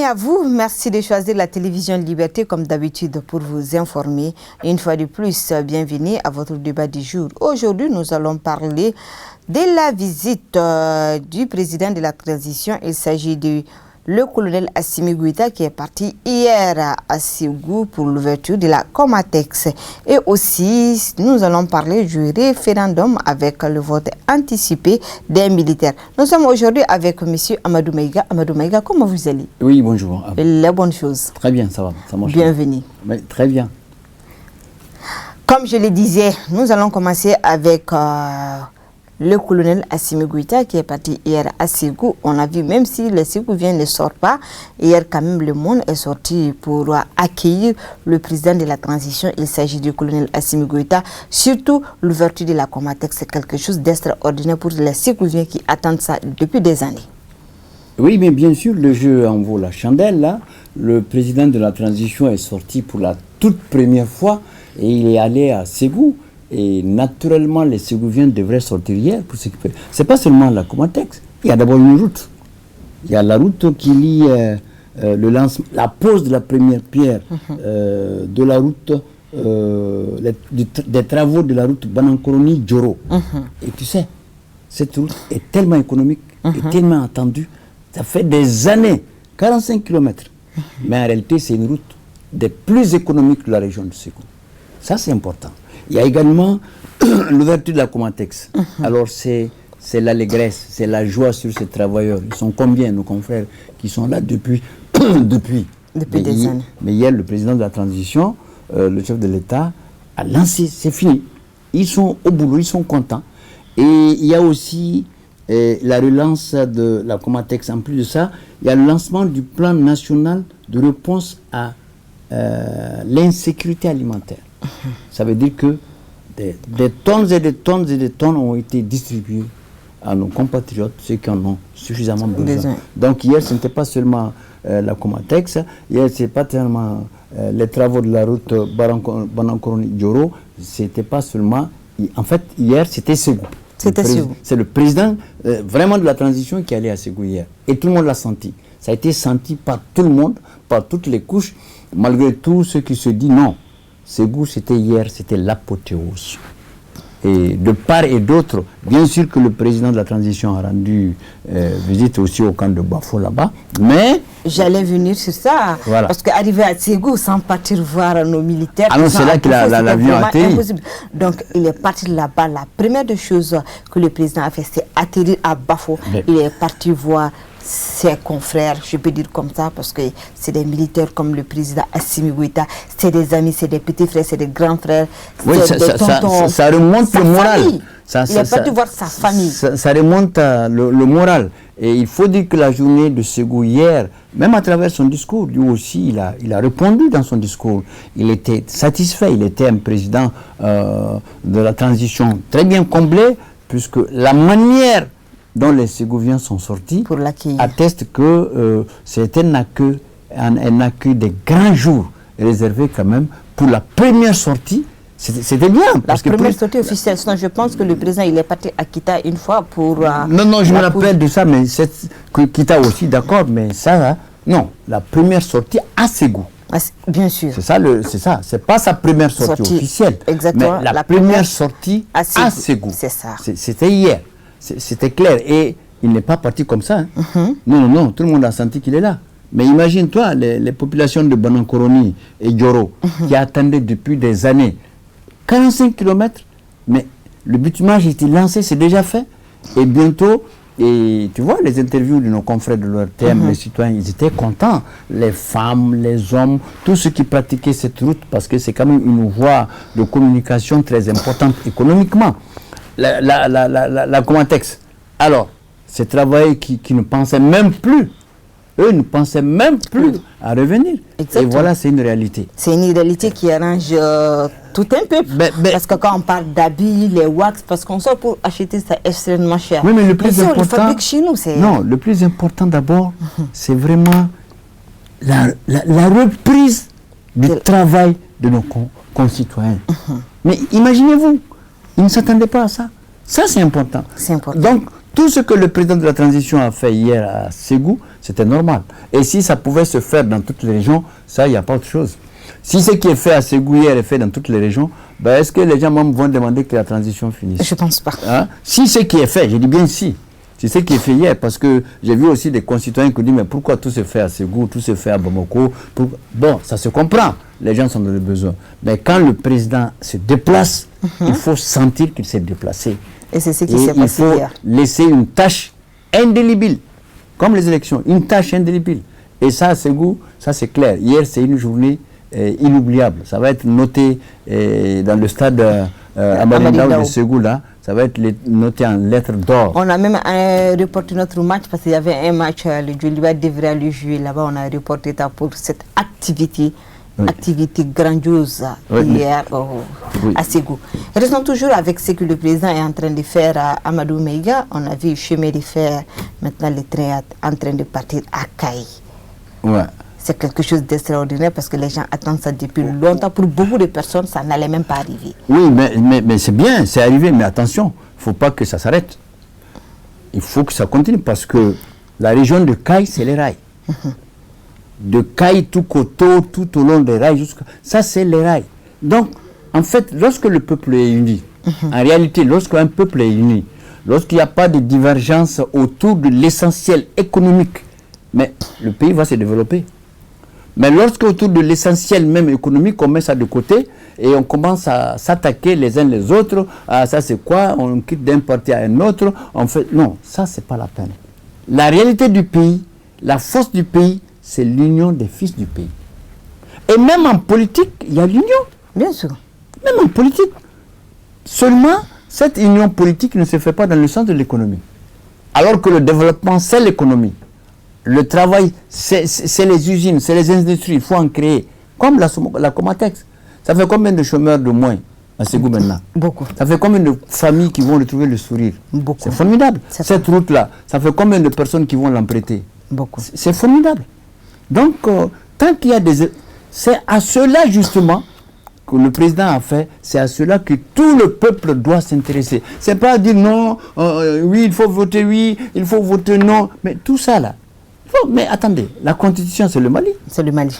à vous. Merci de choisir la télévision Liberté comme d'habitude pour vous informer. Une fois de plus, bienvenue à votre débat du jour. Aujourd'hui, nous allons parler de la visite du président de la transition. Il s'agit de le colonel Assimi Goïta qui est parti hier à Ségou pour l'ouverture de la Comatex. Et aussi, nous allons parler du référendum avec le vote anticipé des militaires. Nous sommes aujourd'hui avec M. Amadou Maïga. Amadou Maïga, comment vous allez? Oui, bonjour. La bonne chose. Très bien, ça va. Ça marche. Bienvenue. Oui, très bien. Comme je le disais, nous allons commencer avec le colonel Assimi Goïta qui est parti hier à Ségou. On a vu, même si le Ségouvien ne sort pas, hier quand même le monde est sorti pour accueillir le président de la transition. Il s'agit du colonel Assimi Goïta. Surtout l'ouverture de la Comatex, c'est quelque chose d'extraordinaire pour les Ségouviens qui attendent ça depuis des années. Oui, mais bien sûr, le jeu en vaut la chandelle. Là. Le président de la transition est sorti pour la toute première fois et il est allé à Ségou. Et naturellement, les Ségouviens devraient sortir hier pour s'occuper. Ce n'est pas seulement la Comatex. Il y a d'abord une route. Il y a la route qui lie la pose de la première pierre de la route, des travaux de la route Banankoroni-Djoro. Et tu sais, cette route est tellement économique et tellement attendue. Ça fait des années, 45 km. Mais en réalité, c'est une route des plus économiques de la région de Ségou. Ça, c'est important. Il y a également l'ouverture de la Comatex. Alors, c'est l'allégresse, c'est la joie sur ces travailleurs. Ils sont combien, nos confrères, qui sont là depuis des années. Mais hier, le président de la transition, le chef de l'État, a lancé, c'est fini. Ils sont au boulot, ils sont contents. Et il y a aussi la relance de la Comatex. En plus de ça, il y a le lancement du plan national de réponse à l'insécurité alimentaire. Ça veut dire que des tonnes et des tonnes et des tonnes ont été distribuées à nos compatriotes, ceux qui en ont suffisamment besoin. Donc hier, ce n'était pas seulement la Comatex, hier, ce n'était pas seulement les travaux de la route Banankoroni-Djoro, c'était pas seulement... En fait, hier, c'était Ségou. C'est le président vraiment de la transition qui allait à Ségou hier. Et tout le monde l'a senti. Ça a été senti par tout le monde, par toutes les couches, malgré tout ceux qui se disent non. Ségou, c'était hier, c'était l'apothéose. Et de part et d'autre, bien sûr que le président de la transition a rendu visite aussi au camp de Bafo là-bas, mais... J'allais venir sur ça, voilà. Parce qu'arriver à Ségou sans partir voir nos militaires... Ah non, c'est là que l'avion a atterri. Donc, il est parti là-bas. La première des choses que le président a fait, c'est atterrir à Bafo. Il est parti voir ses confrères, je peux dire comme ça, parce que c'est des militaires comme le président Assimi Goïta, c'est des amis, c'est des petits frères, c'est des grands frères, oui, ça remonte le moral. Il est parti voir sa famille. Ça remonte le moral. Et il faut dire que la journée de Ségou hier, même à travers son discours, lui aussi, il a répondu dans son discours. Il était satisfait, il était un président de la transition très bien comblé, puisque la manière dont les Ségouviens sont sortis atteste que c'était un accueil des grands jours réservé quand même pour la première sortie. C'était bien. La première sortie officielle. Sinon, je pense que le président il est parti à Kita une fois pour... non, je me rappelle de ça, mais Kita aussi, d'accord, mais ça, non, la première sortie à Ségou. Bien sûr. C'est ça, c'est pas sa première sortie officielle. Exactement. Mais la première sortie à Ségou. C'est ça. C'était hier. C'était clair. Et il n'est pas parti comme ça. Hein. Non, tout le monde a senti qu'il est là. Mais imagine-toi, les populations de Banankoroni et Djoro, qui attendaient depuis des années, 45 km, mais le bitumage était lancé, c'est déjà fait. Et bientôt, et tu vois les interviews de nos confrères de l'ORTM, les citoyens, ils étaient contents. Les femmes, les hommes, tous ceux qui pratiquaient cette route, parce que c'est quand même une voie de communication très importante économiquement. La Comatex. Alors, ces travailleurs qui ne pensaient même plus, eux ne pensaient même plus à revenir. Exactement. Et voilà, c'est une réalité. C'est une réalité qui arrange tout un peu. Parce que quand on parle d'habits, les wax, parce qu'on sort pour acheter ça extrêmement cher. Oui, mais le plus important... on le fabrique chez nous. Non, le plus important d'abord, c'est vraiment la reprise du travail de nos concitoyens. Mais imaginez-vous, ils ne s'attendaient pas à ça. Ça, c'est important. C'est important. Donc, tout ce que le président de la transition a fait hier à Ségou, C'était normal. Et si ça pouvait se faire dans toutes les régions, ça, il n'y a pas autre chose. Si ce qui est fait à Ségou hier est fait dans toutes les régions, ben est-ce que les gens même vont demander que la transition finisse? Je ne pense pas. Hein? Si ce qui est fait, je dis bien si, c'est ce qui est fait hier, parce que j'ai vu aussi des concitoyens qui disent mais pourquoi tout se fait à Ségou, tout se fait à Bamako? Bon, ça se comprend, les gens sont dans le besoin. Mais quand le président se déplace, il faut sentir qu'il s'est déplacé. Et c'est ce qui s'est passé hier. Il faut laisser une tâche indélébile, comme les élections, une tâche indélébile. Et ça, à Ségou, ça c'est clair. Hier, c'est une journée inoubliable. Ça va être noté dans le stade Amadou de Ségou, là. Ça va être noté en lettres d'or. On a même reporté notre match parce qu'il y avait un match, le Djoliba devrait aller jouer là-bas. On a reporté ça pour cette activité. Oui. Activité grandiose hier à Ségou. Restons toujours avec ce que le président est en train de faire à Amadou Meiga. On a vu le chemin de fer, maintenant le train est en train de partir à Kaï. Ouais. C'est quelque chose d'extraordinaire parce que les gens attendent ça depuis longtemps. Pour beaucoup de personnes, ça n'allait même pas arriver. Oui, mais c'est bien, c'est arrivé, mais attention, il ne faut pas que ça s'arrête. Il faut que ça continue parce que la région de Kaï, c'est les rails. De Kaï, tout Koto, tout au long des rails, ça c'est les rails. Donc, en fait, lorsque le peuple est uni, en réalité, lorsqu'un peuple est uni, lorsqu'il n'y a pas de divergence autour de l'essentiel économique, mais le pays va se développer. Mais lorsque autour de l'essentiel même économique, on met ça de côté et on commence à s'attaquer les uns les autres, ça c'est quoi, on quitte d'un parti à un autre, on fait... Non, ça c'est pas la peine. La réalité du pays, la force du pays, c'est l'union des fils du pays. Et même en politique, il y a l'union. Bien sûr. Même en politique. Seulement, cette union politique ne se fait pas dans le sens de l'économie. Alors que le développement, c'est l'économie. Le travail, c'est les usines, c'est les industries, il faut en créer. Comme la Comatex. Ça fait combien de chômeurs de moins à Ségou maintenant? Beaucoup. Ça fait combien de familles qui vont retrouver le sourire? Beaucoup. C'est formidable. Cette route-là, ça fait combien de personnes qui vont l'emprunter? Beaucoup. C'est formidable. Donc, tant qu'il y a des... C'est à cela, justement, que le président a fait, c'est à cela que tout le peuple doit s'intéresser. C'est pas dire non, oui, il faut voter oui, il faut voter non, mais tout ça là. Mais attendez, la constitution c'est le Mali. C'est le Mali.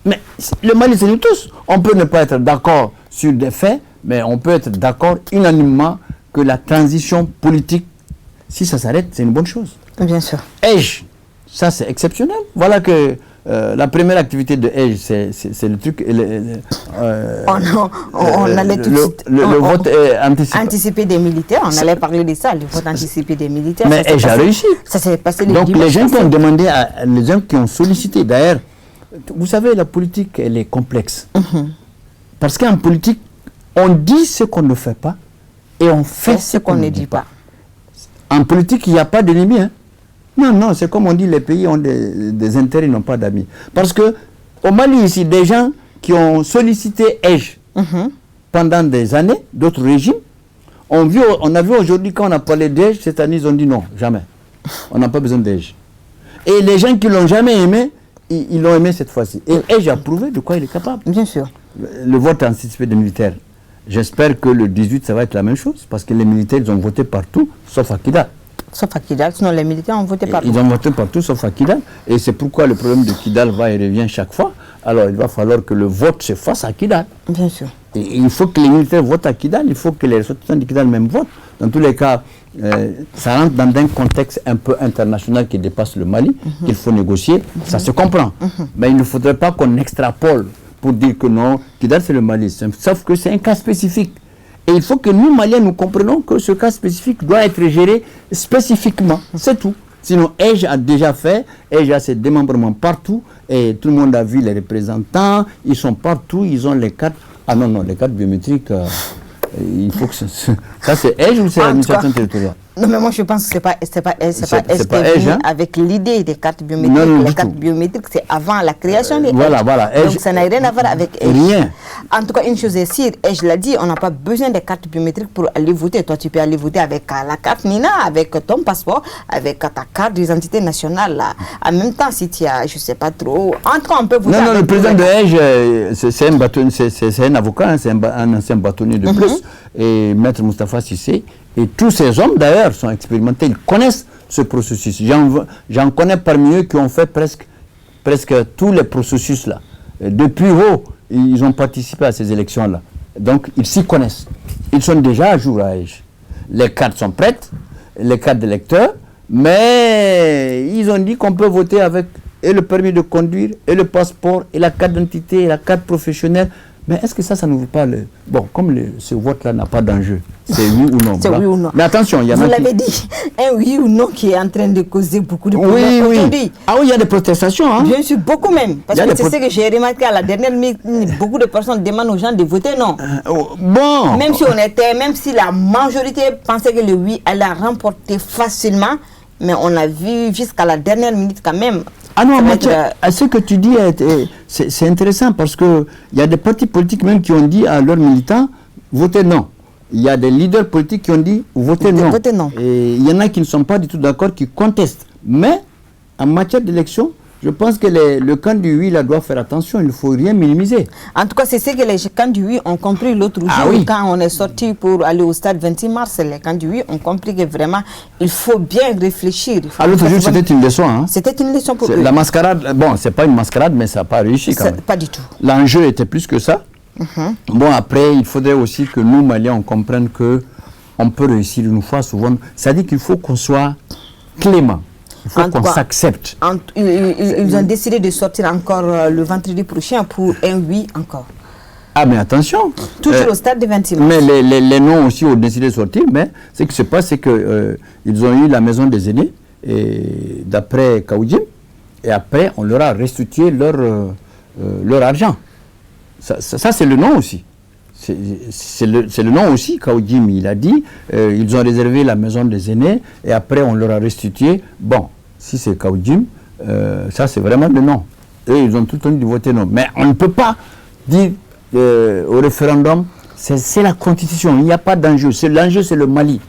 Mais le Mali c'est nous tous. On peut ne pas être d'accord sur des faits, mais on peut être d'accord unanimement que la transition politique, si ça s'arrête, c'est une bonne chose. Bien sûr. EJ, ça c'est exceptionnel. Voilà que la première activité de EJ, c'est le truc... on allait tout de suite... Le vote anticipé. Anticiper des militaires, on allait parler de ça, le vote anticipé des militaires. Mais EJ a réussi. Ça s'est passé donc les gens qui ont demandé, les gens qui ont sollicité, d'ailleurs, vous savez, la politique, elle est complexe. Parce qu'en politique, on dit ce qu'on ne fait pas et on fait ce qu'on ne dit pas. En politique, il n'y a pas d'ennemis. Hein. Non, c'est comme on dit, les pays ont des intérêts, ils n'ont pas d'amis. Parce que au Mali, ici, des gens qui ont sollicité EJ pendant des années, d'autres régimes, on a vu aujourd'hui, quand on a parlé d'EJ, cette année, ils ont dit non, jamais. On n'a pas besoin d'EJ. Et les gens qui ne l'ont jamais aimé, ils l'ont aimé cette fois-ci. Et EJ a prouvé de quoi il est capable. Bien sûr. Le vote anticipé des militaires, j'espère que le 18, ça va être la même chose, parce que les militaires, ils ont voté partout, sauf à Kidal. Sauf à Kidal, sinon les militaires ont voté partout. Ils ont voté partout, sauf à Kidal. Et c'est pourquoi le problème de Kidal va et revient chaque fois. Alors, il va falloir que le vote se fasse à Kidal. Bien sûr. Et il faut que les militaires votent à Kidal, il faut que les ressortissants de Kidal même votent. Dans tous les cas, ça rentre dans un contexte un peu international qui dépasse le Mali, qu'il faut négocier, ça se comprend. Mais il ne faudrait pas qu'on extrapole pour dire que non, Kidal c'est le Mali. Sauf que c'est un cas spécifique. Et il faut que nous, Maliens, nous comprenions que ce cas spécifique doit être géré spécifiquement. C'est tout. Sinon, EJ a déjà fait, EJ a ses démembrements partout, et tout le monde a vu les représentants, ils sont partout, ils ont les cartes. Ah non, les cartes biométriques, il faut que ça c'est EJ ou c'est l'administration territoriale? Non, mais moi je pense que c'est pas venu avec l'idée des cartes biométriques. Non, les cartes biométriques, c'est avant la création des voilà. Donc ça n'a rien à voir avec EJ. Rien. En tout cas, une chose est sûre, EJ l'a dit, on n'a pas besoin des cartes biométriques pour aller voter. Toi, tu peux aller voter avec la carte Nina, avec ton passeport, avec ta carte d'identité nationale. Là. En même temps, si tu as, je ne sais pas trop, en tout cas, on peut voter. Non, le président de EJ, c'est un avocat, c'est un ancien bâtonnier de plus, et Maître Moustapha Cissé. Et tous ces hommes, d'ailleurs, sont expérimentés, ils connaissent ce processus. J'en connais parmi eux qui ont fait presque tous les processus là. Depuis haut, ils ont participé à ces élections-là. Donc, ils s'y connaissent. Ils sont déjà à jour à Aïch. Les cartes sont prêtes, les cartes d'électeurs, mais ils ont dit qu'on peut voter avec et le permis de conduire, et le passeport, et la carte d'identité, et la carte professionnelle. Mais est-ce que ça n'ouvre pas le... Bon, comme ce vote-là n'a pas d'enjeu, c'est oui ou non. C'est oui ou non. Mais attention, il y en a Vous l'avez dit, un oui ou non qui est en train de causer beaucoup de problèmes aujourd'hui. Oui. Ah oui, il y a des protestations. Hein? Bien sûr, beaucoup même. Parce que c'est ce que j'ai remarqué à la dernière minute, beaucoup de personnes demandent aux gens de voter non. Bon. Même si la majorité pensait que le oui allait remporter facilement, mais on a vu jusqu'à la dernière minute quand même. Ah non, ce que tu dis, c'est intéressant parce qu'il y a des partis politiques même qui ont dit à leurs militants, votez non. Il y a des leaders politiques qui ont dit, votez non. Votez non. Et il y en a qui ne sont pas du tout d'accord, qui contestent. Mais en matière d'élection, je pense que le camp du oui là, doit faire attention, il ne faut rien minimiser. En tout cas, c'est ce que les camps du oui ont compris l'autre jour, quand on est sorti pour aller au stade 26 mars. Les camps du oui ont compris que vraiment, il faut bien réfléchir. L'autre jour, c'était une leçon. Hein? C'était une leçon pour eux. La mascarade, bon, c'est pas une mascarade, mais ça n'a pas réussi quand même. Pas du tout. L'enjeu était plus que ça. Bon, après, il faudrait aussi que nous, Maliens, on comprenne qu'on peut réussir une fois souvent. C'est-à-dire qu'il faut qu'on soit clément. Il faut qu'on s'accepte. Ils ont décidé de sortir encore le vendredi prochain pour un oui encore. Ah, mais attention. Toujours au stade de 26 mars. Mais les noms aussi ont décidé de sortir. Mais ce qui se passe, c'est qu'ils ont eu la maison des aînés, d'après Kaoudim, et après, on leur a restitué leur argent. Ça c'est le nom aussi. C'est le nom aussi, Kaoudim, il a dit, ils ont réservé la maison des aînés et après on leur a restitué. Bon, si c'est Kaoudim, ça c'est vraiment le nom. Eux, ils ont tout le temps dit de voter non. Mais on ne peut pas dire au référendum, c'est la constitution, il n'y a pas d'enjeu. L'enjeu c'est le Mali.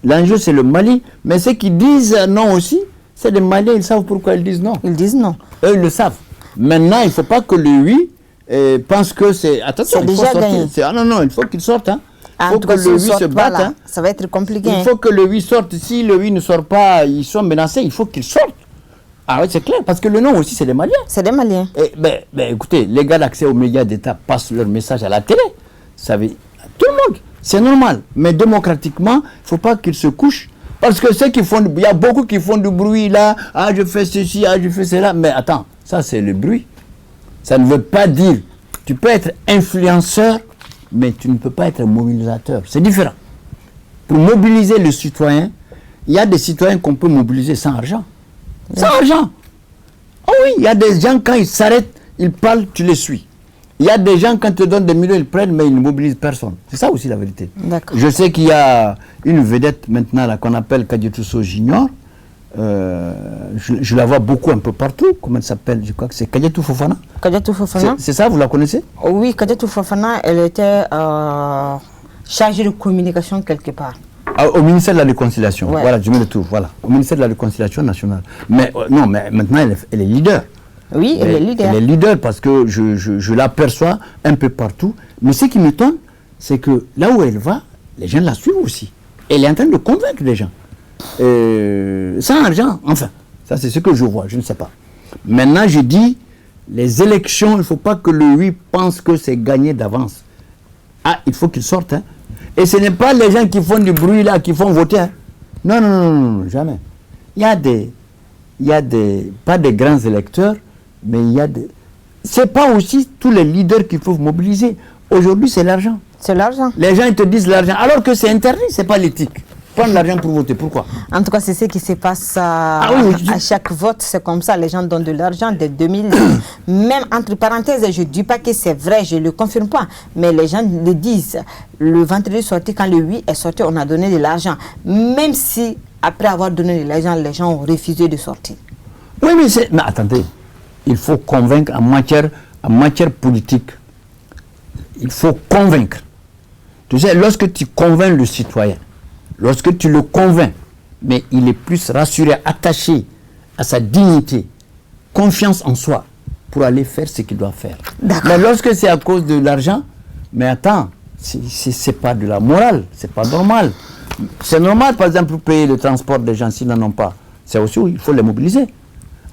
L'enjeu c'est le Mali, mais ceux qui disent non aussi, c'est des Maliens, ils savent pourquoi ils disent non. Ils disent non. Eux, ils le savent. Maintenant, il ne faut pas que le oui pense que c'est... Attention, il faut déjà sortir. Gagné. Ah non, il faut qu'il sorte. Hein. Il faut que le oui se batte. Hein. Ça va être compliqué. Il faut que le oui sorte. Si le oui ne sort pas, ils sont menacés, il faut qu'il sorte. Ah oui, c'est clair, parce que le non aussi, c'est des Maliens. C'est des Maliens. Écoutez, les gars d'accès aux médias d'État passent leur message à la télé. Ça veut... Tout le monde, c'est normal. Mais démocratiquement, il ne faut pas qu'ils se couchent. Parce que ceux qui font... Il y a beaucoup qui font du bruit là. Ah, je fais ceci, ah, je fais cela. Mais attends, ça c'est le bruit. Ça ne veut pas dire... Tu peux être influenceur, mais tu ne peux pas être mobilisateur. C'est différent. Pour mobiliser le citoyen, il y a des citoyens qu'on peut mobiliser sans argent. Sans argent. Oh oui, il y a des gens, quand ils s'arrêtent, ils parlent, tu les suis. Il y a des gens, quand ils te donnent des millions, ils prennent, mais ils ne mobilisent personne. C'est ça aussi la vérité. Je sais qu'il y a une vedette maintenant là, qu'on appelle Kadiatousso Junior. Je la vois beaucoup un peu partout. Comment elle s'appelle? Je crois que c'est Kadiatou Fofana. Kadiatou Fofana. C'est ça, vous la connaissez? Oui, Kadiatou Fofana, elle était chargée de communication quelque part. Au ministère de la Réconciliation. Ouais. Voilà, je mets le tour. Voilà. Au ministère de la Réconciliation nationale. Mais non, mais maintenant, elle est leader. Oui, elle est leader. Elle est leader parce que je l'aperçois un peu partout. Mais ce qui m'étonne, c'est que là où elle va, les gens la suivent aussi. Elle est en train de convaincre les gens. Sans argent, enfin. Ça, c'est ce que je vois, je ne sais pas. Maintenant, je dis, les élections, il ne faut pas que le oui pense que c'est gagné d'avance. Ah, il faut qu'il sorte. Hein. Et ce n'est pas les gens qui font du bruit là, qui font voter. Hein. Non, jamais. Il y a pas des grands électeurs, mais il y a des... C'est pas aussi tous les leaders qu'il faut mobiliser. Aujourd'hui, c'est l'argent. C'est l'argent. Les gens ils te disent l'argent, alors que c'est interdit, c'est pas l'éthique. Prendre l'argent pour voter, pourquoi? En tout cas, c'est ce qui se passe à chaque vote, c'est comme ça, les gens donnent de l'argent dès 2000. Même entre parenthèses, je ne dis pas que c'est vrai, je ne le confirme pas, mais les gens le disent. Le vendredi sorti, quand le oui est sorti, on a donné de l'argent. Même si, après avoir donné de l'argent, les gens ont refusé de sortir. Oui, mais attendez, il faut convaincre en matière politique. Il faut convaincre. Tu sais, lorsque tu convaincs le citoyen, lorsque tu le convaincs, mais il est plus rassuré, attaché à sa dignité, confiance en soi, pour aller faire ce qu'il doit faire. Mais lorsque c'est à cause de l'argent, mais attends, c'est pas de la morale, c'est pas normal. C'est normal, par exemple, pour payer le transport des gens s'ils n'en ont pas. C'est aussi, il faut les mobiliser.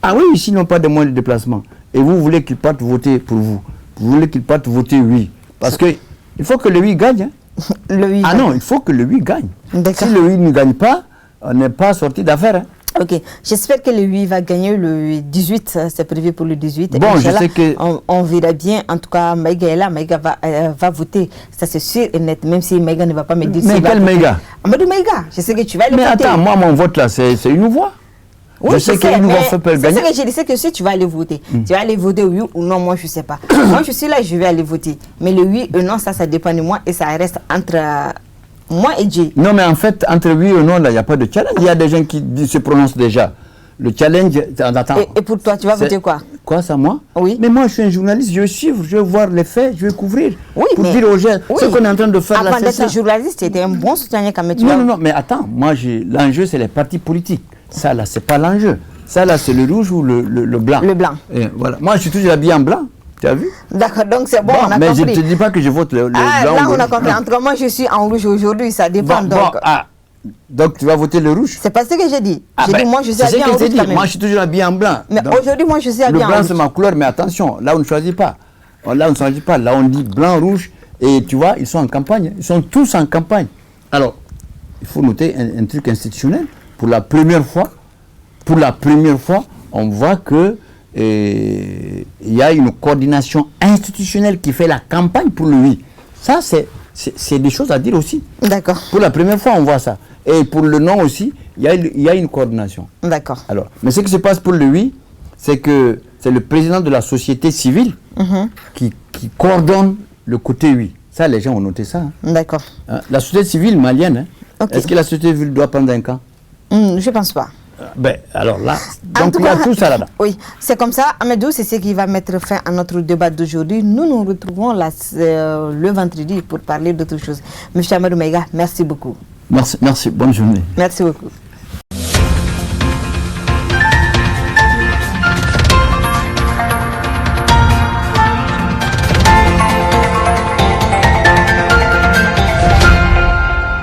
Ah oui, s'ils n'ont pas de moyens de déplacement, et vous voulez qu'ils partent voter pour vous, vous voulez qu'ils partent voter oui. Parce qu'il faut que le oui gagne. Hein. Le oui gagne. Non, il faut que le oui gagne. Si le oui ne gagne pas, on n'est pas sorti d'affaire. Hein. Ok, j'espère que le 8 va gagner le 18, c'est prévu pour le 18. Bon, je sais que... On verra bien, en tout cas, Maïga est là, Maïga va voter, ça c'est sûr et net, même si Maïga ne va pas me dire... Mais quel Maïga? Amadou Maïga, je sais que tu vas aller voter. Mais attends, moi mon vote là, c'est une voix. Oui, je sais qu'une voix peut gagner. C'est ce que je dis, c'est que si tu vas aller voter, tu vas aller voter oui ou non, moi je ne sais pas. Moi je suis là, je vais aller voter. Mais le oui ou non, ça dépend de moi et ça reste entre... moi et Dieu. Non, mais en fait, entre oui ou non, là, il n'y a pas de challenge. Il y a des gens qui se prononcent déjà. Le challenge, attends. Et pour toi, tu vas voter quoi? Quoi, ça, moi? Oui. Mais moi, je suis un journaliste, je vais suivre, je vais voir les faits, je vais couvrir. Oui, pour dire aux gens, ce qu'on est en train de faire là, c'est ça. Avant d'être journaliste, tu étais un bon soutien quand même. Non, mais attends, moi, l'enjeu, c'est les partis politiques. Ça, là, c'est pas l'enjeu. Ça, là, c'est le rouge ou le blanc. Le blanc. Et voilà. Moi, je suis toujours habillé en blanc. Tu as vu? D'accord, donc c'est bon, on a mais compris. Mais je ne te dis pas que je vote le blanc. Là, on a compris. Entre moi, je suis en rouge aujourd'hui, ça dépend. Donc tu vas voter le rouge? C'est pas ce que j'ai dit. J'ai dit, moi, je suis habillé en rouge quand même. Moi, je suis toujours habillé en blanc. Mais aujourd'hui, moi, je suis habillé en rouge. Le blanc, c'est ma couleur, mais attention, là, on ne choisit pas. Là, on ne choisit pas. Là, on dit blanc, rouge. Et tu vois, ils sont en campagne. Ils sont tous en campagne. Alors, il faut noter un truc institutionnel. Pour la première fois, on voit que il y a une coordination institutionnelle qui fait la campagne pour le oui. Ça, c'est des choses à dire aussi. D'accord. Pour la première fois, on voit ça. Et pour le non aussi, il y a une coordination. D'accord. Alors, mais ce qui se passe pour le oui, c'est que c'est le président de la société civile qui coordonne le côté oui. Ça, les gens ont noté ça. Hein. D'accord. La société civile malienne, hein, okay. Est-ce que la société civile doit prendre un camp? Je ne pense pas. Ben, alors là, donc il y a tout ça là-dedans. Oui, c'est comme ça. Amadou, c'est ce qui va mettre fin à notre débat d'aujourd'hui. Nous nous retrouvons le vendredi pour parler d'autre chose. Monsieur Amadou Maïga, merci beaucoup. Merci, bonne journée. Merci beaucoup.